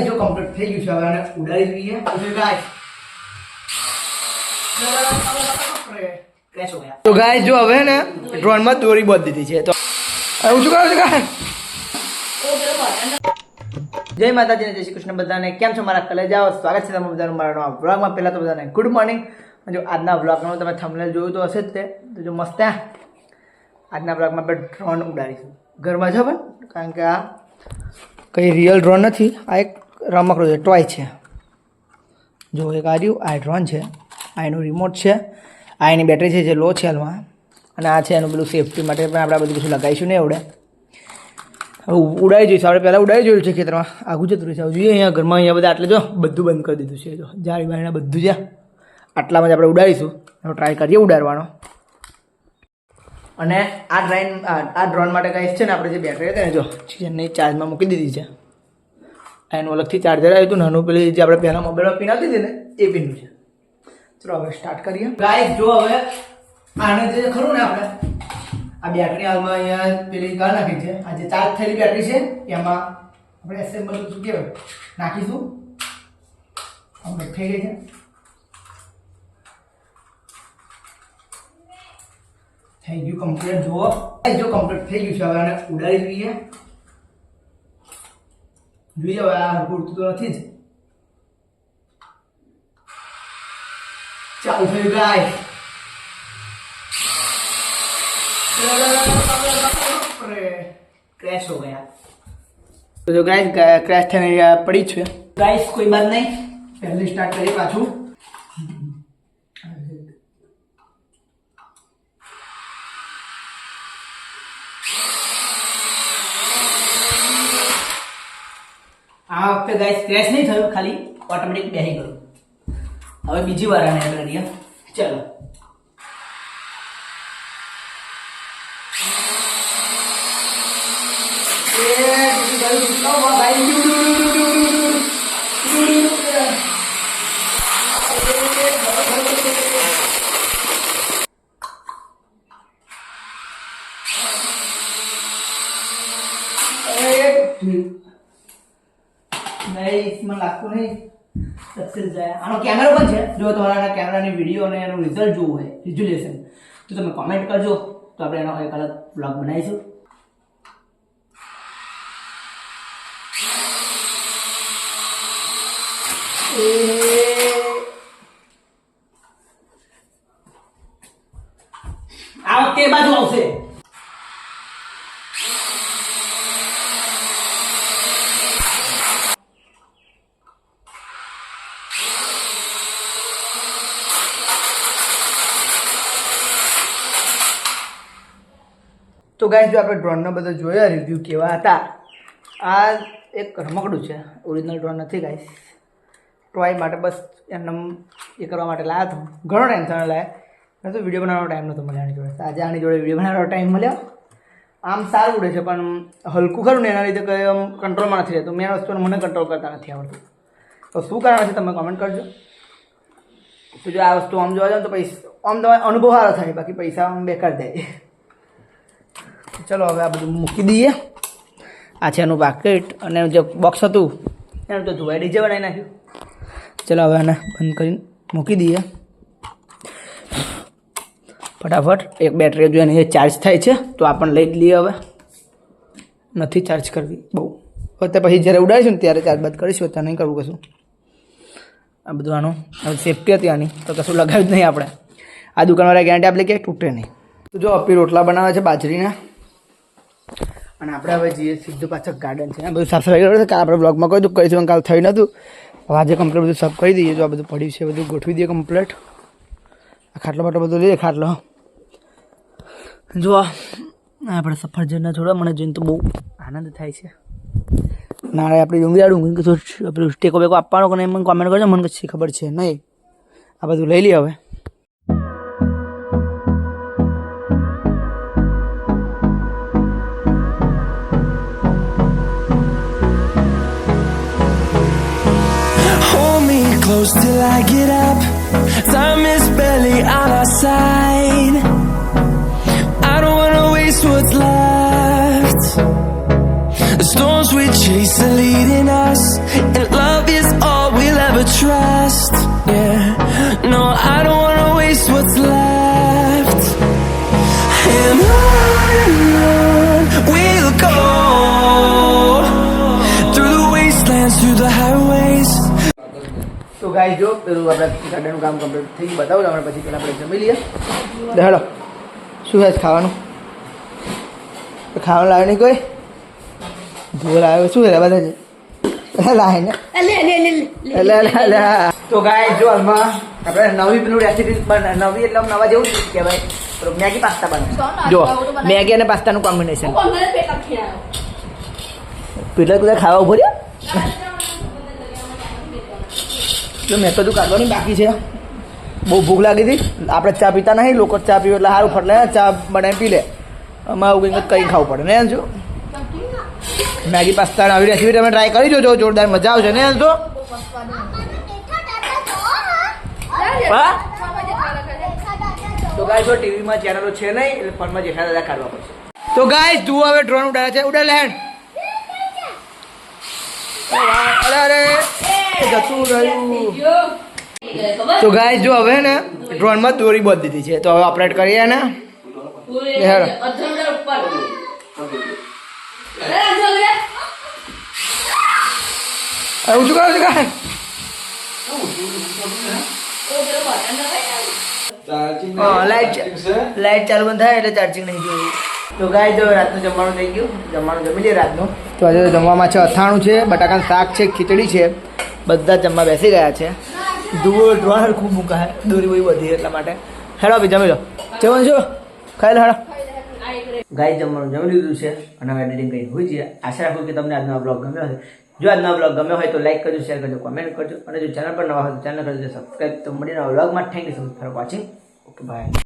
જો કમ્પ્લીટ થઈ ગયું છે હવે આને ઉડાડી દઈએ તો ગાઈસ જો હવે ને ડ્રોન માં દોરી બાંધી દીધી છે તો ઊંચું કરો છો ગાઈસ જય માતાજી ને જય શ્રી કૃષ્ણ બધાને કેમ છો મારા કલેજાઓ સ્વાગત છે તમારું બધાનું મારા નવા વ્લોગમાં પહેલા તો બધાને ગુડ મોર્નિંગ જો આજના વ્લોગમાં તમે થંબનેલ જોયું તો હશે જ તે તો જો મસ્ત આજના વ્લોગમાં આપણે ડ્રોન ઉડાડીશું ઘરમાં છો પણ કારણ કે આ કંઈ રિયલ ડ્રોન નથી આ એક રમકડું છે ટોય છે જો એક આ ડ્રોન છે આ એનું રિમોટ છે આ એની બેટરી છે જે લો છે હાલમાં અને આ છે એનું પેલું સેફટી માટે પણ આપણે બધું કશું લગાવીશું નહીં આવડે હવે ઉડાડી જોઈશું આપણે પહેલાં ઉડાડી જોયું છે ખેતરમાં આગું જતું રહેશે જોઈએ અહીંયા ઘરમાં અહીંયા બધા આટલે જો બધું બંધ કરી દીધું છે જો જાળી બાળીને બધું છે આટલામાં જ આપણે ઉડાડીશું એનો ટ્રાય કરીએ ઉડાડવાનો અને આ ડ્રોન માટે કાંઈ છે ને આપણે જે બેટરી હતી ને જો જેને ચાર્જમાં મૂકી દીધી છે એનું અલગથી ચાર્જર આવ્યું હતું નાનું પેલી જે આપણે પહેલાં મોબાઈલમાં પિન આવતી હતી ને એ પિનનું છે ચલો હવે સ્ટાર્ટ કરીએ ગાઈસ જો હવે આને જે ખરું ને આપણે આ બેટરી હાલમાં અહીંયા પેલી કાઢ નાખી છે આ જે ચાર્જ થયેલી બેટરી છે એમાં આપણે એસેમ્બલ શું કહેવાય નાખીશું આપણે થઈ ગઈ છે થઈ ગયું કમ્પ્લીટ જુઓ જો કમ્પ્લીટ થઈ ગયું છે હવે આને ઉડાડી દઈએ જોઈએ હવે આ પૂરતું તો નથી જ ચાલુ થયું ગાય ક્રેશ હો ગયા તો જો ગાઈસ ક્રેશ થઈને પડી છે ગાઈસ કોઈ બાત નહીં પહેલે સ્ટાર્ટ કરીએ પાછું આ વખતે ગાઈસ ક્રેશ નહીં થયું ખાલી ઓટોમેટિક બેહી ગયું હવે બીજી વાર આને કરીએ ચલો મને લાગતું નહીં સક્સેસ જાય આનો કેમેરો પણ છે જો તમારા કેમેરાની વિડીયો અને એનું રિઝલ્ટ જોવું હોય રિઝોલ્યુશન તો તમે કોમેન્ટ કરજો તો આપણે એનો એક અલગ બ્લોગ બનાવીશું આ વખતે બાજુ આવશે તો ગાઈસ જો આપણે ડ્રોનનો બધો જોયા રિવ્યૂ કેવા હતા આ એક રમકડું છે ઓરિજિનલ ડ્રોન નથી ગાઈસ ટોય માટે બસ એમને એ કરવા માટે લાવ્યા હતો ઘણો ટાઈમ થયો લાવ્યા તો વિડીયો બનાવવાનો ટાઈમ નહોતો મળ્યો આની જોડે આજે આની જોડે વિડીયો બનાવવાનો ટાઈમ મળ્યો આમ સારું ઉડે છે પણ હલકું ખરું ને એના લીધે કંઈ આમ કંટ્રોલમાં નથી રહેતું મેં વસ્તુને મને કંટ્રોલ કરતા નથી આવડતું તો શું કારણ છે તમે કોમેન્ટ કરજો તો જો આ વસ્તુ આમ જોવા જાવ તો પૈસા આમ તમારે અનુભવ સારો થાય બાકી પૈસા આમ બેકાર જાય ચલો હવે આ બધું મૂકી દઈએ આ છે એનું પાકેટ અને જે બોક્સ હતું એનું તો ધોવાઈ ડીજે બનાવી નાખ્યું ચલો હવે આને બંધ કરીને મૂકી દઈએ ફટાફટ એક બેટરી જો એને ચાર્જ થાય છે તો આપણને લઈ જ લઈએ હવે નથી ચાર્જ કરવી બહુ હવે પછી જ્યારે ઉડાડીશું ને ત્યારે ચાર્જ બાદ કરીશું અત્યારે નહીં કરવું કશું આ બધું આનું હવે સેફટી હતી આની તો કશું લગાવ્યું જ નહીં આપણે આ દુકાનવાળા ગેરંટી આપણે ક્યાંય તૂટે નહીં તો જો અપી રોટલા બનાવે છે બાજરીના અને આપણે હવે જઈએ સીધું પાછળ ગાર્ડન છે બધું સાફ સફાઈ કરવું છે કાલ આપણે બ્લોગમાં કહ્યું હતું કરીશું કાલ થયું નહોતું હવે આજે કમ્પ્લીટ બધું સાફ કરી દઈએ જો આ બધું પડ્યું છે બધું ગોઠવી દઈએ કમ્પ્લીટ આ ખાટલો બાટલો બધું લઈએ ખાટલો જો આપણે સફરજનના છોડવા મને જોઈને તો બહુ આનંદ થાય છે નાળે આપણે ડુંગળી પેલું ટેકો બેકો આપવાનો કે મને કોમેન્ટ કરજો મને કશી ખબર છે નહીં આ બધું લઈ લઈએ હવે Close till I get up. Time is barely on our side. I don't wanna waste what's left. The storms we chase are leading us, and through the highways. તો ગાઈસ જો પેલું આપણે ગાર્ડનનું કામ કમ્પ્લીટ થઈ ગયું બતાવું તમને પછી પહેલાં આપણે જમી લઈએ હેલો શું છે ખાવાનું ખાવાનું લાવે નહીં કોઈ ધોળ લાવે શું છે બધા લાવે ને તો ગાઈસ જો હાલમાં આપણે નવી પેલું રેસીપી નવી એટલે નવા જેવું જ કહેવાય મેગી પાસ્તા બને જો મેગી અને પાસ્તાનું કોમ્બિનેશન પેલા બધા ખાવા ઉભો રહ્યો તો મેં તો હજુ કાઢવાની બાકી છે બહુ ભૂખ લાગી હતી આપણે ચા પીતા નહીં લોકો ચા પીવે એટલે સારું ફટલે ચા બનાવી પી લે અમારે આવું કંઈ ખાવું પડે ને જો મેગી પાસ્તા આવી રેસીપી તમે ટ્રાય કરી જોજો જોરદાર મજા આવશે ને તો તો ગાઈસ જો ટીવીમાં ચેનલો છે નહીં એટલે ફોનમાં જેઠા દાદા કાઢવા પડશે તો ગાઈસ જુઓ હવે ડ્રોન ઉડાડે છે ઉડે લેન્ડ અરે અરે જતું રહ્યું તો ગાઈસ જો હવે ને ડ્રોનમાં દોરી બાંધી દીધી છે તો હવે ઓપરેટ કરીએ ને ઊંચું કરો ગાય લાઈટ ચાલુ બંધ થાય એટલે ચાર્જિંગ નહીં જોયું તો ગાય જો રાતનું જમવાનું થઈ ગયું જમવાનું જમી લઈએ રાતનું તો આજે જમવામાં છે અથાણું છે બટાકાનું શાક છે ખીચડી છે બધા જમવા બેસી ગયા છે જુઓ ડ્રોન ખૂબ મૂકા દોરી બોરી બધી એટલા માટે હેડો બી જમી લો જમવાનું છો ખાઈ લો હેડો ગાય જમવાનું જમી લીધું છે અને હવે એડિટિંગ કરી હોય છે આશા રાખું કે તમને આજનો બ્લોગ ગમ્યો હશે જો આજનો બ્લોગ ગમ્યો હોય તો લાઈક કરજો શેર કરજો કોમેન્ટ કરજો અને જો ચેનલ પર નવા હોય તો ચેનલ કરજો સબસ્ક્રાઈબ તો મળીને બ્લોગમાં thank you so much for watching okay bye